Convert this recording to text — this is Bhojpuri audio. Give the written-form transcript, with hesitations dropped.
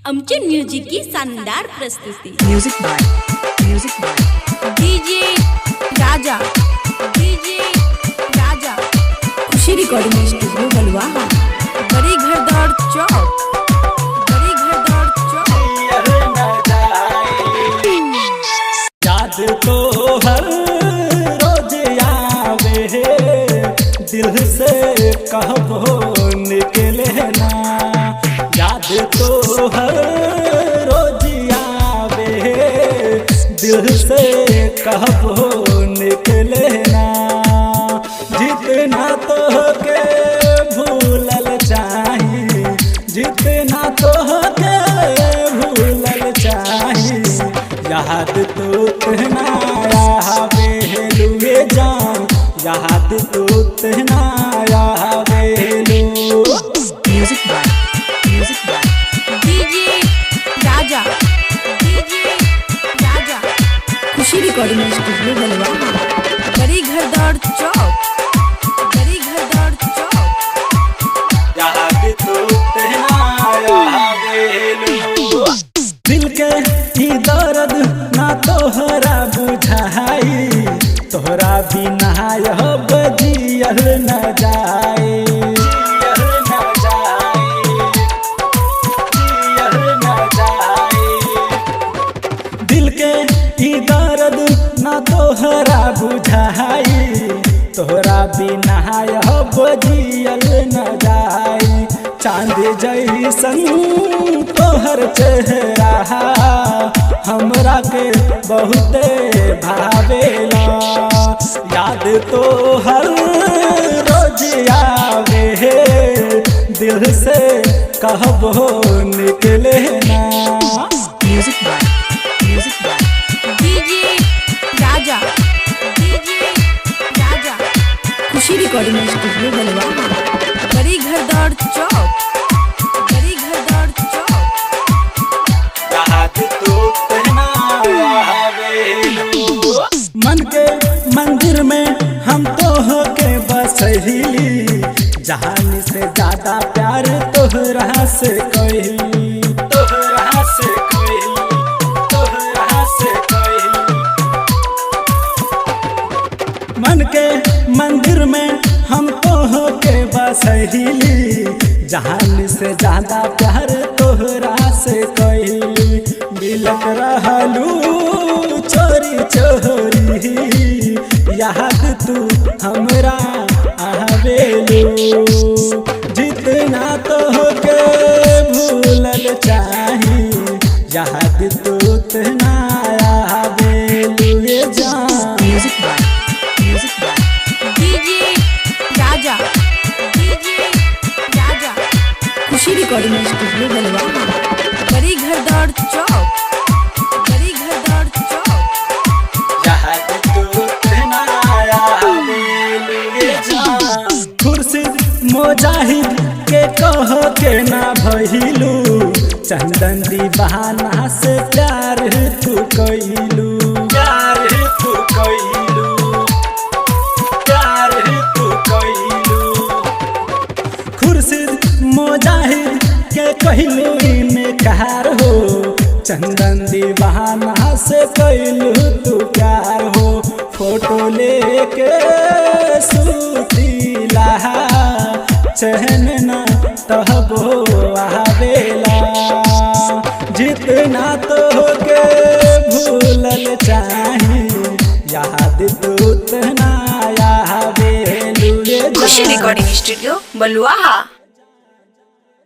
अमचन म्यूजिक की शानदार प्रस्तुति। Music by DJ Raja Khushi recording studio Baluaha, बड़ी घरदौड़ चौक। याद तो हर रोज आवे, दिल से कहबो निकले ना। याद तो हर रोज आवे, दिल से कहबो निकले ना। जितना तो के भूलल चाही, जितना तो के भूलल चाही। याद तो तेना आवेलुए जान, याद तो तेना आवेलु। Music by DJ Raja Khushi recording studio Baluaha, बड़ी घरदौड़ चौक। याद तो तेना आवेलु। दिल के ही दर्द ना तोहरा बुझाई, तोहरा बिना यह बजियल न जाए। दिल के ही दर्द ना तोहरा बुझाई, तोहरा बिना यह बजियल न जाए। चांद जैसन तोहर चेहरा हमरा के बहुते भावेला। याद तो हर रोज आवे, दिल से कहबो निकले ना। Music by DJ Raja Khushi recording studio Baluaha, बड़ी घरदौड़ चौक। मन के मंदिर में हम तो होके बसहिली, जहान से ज्यादा प्यार तोहरा से कहिली, तोहरा से कहिली, तोहरा से कहिली। मन के मंदिर में हम तो होके बसहिली, जहान से ज्यादा प्यार तोहरा से कहिली। मिलत रहलू चोरी चोरी, याद तू हमरा आवेलू। जितना तो के भूलल चाही, याद तू तना आवेलू जान। Music by DJ Raja Khushi recording studio Baluaha, बड़ी घरदौड़ चौक। खुर्शीद मोजाहिद के कह के ना भइलू, चंदन दीवाना से प्यार तू कइलू, प्यार तू कइलू, प्यार तू कइलू। खुर्शीद मोजाहिद के कहलू इनकार हो, चंदन दीवाना से कइलू तू प्यार हो। फोटो लेके सुतीला, चहन न तहबो आवेला। जितना तो के भूलल चाही, याद तो तना आवेलू। खुशी रिकॉर्डिंग स्टूडियो बलुआहा।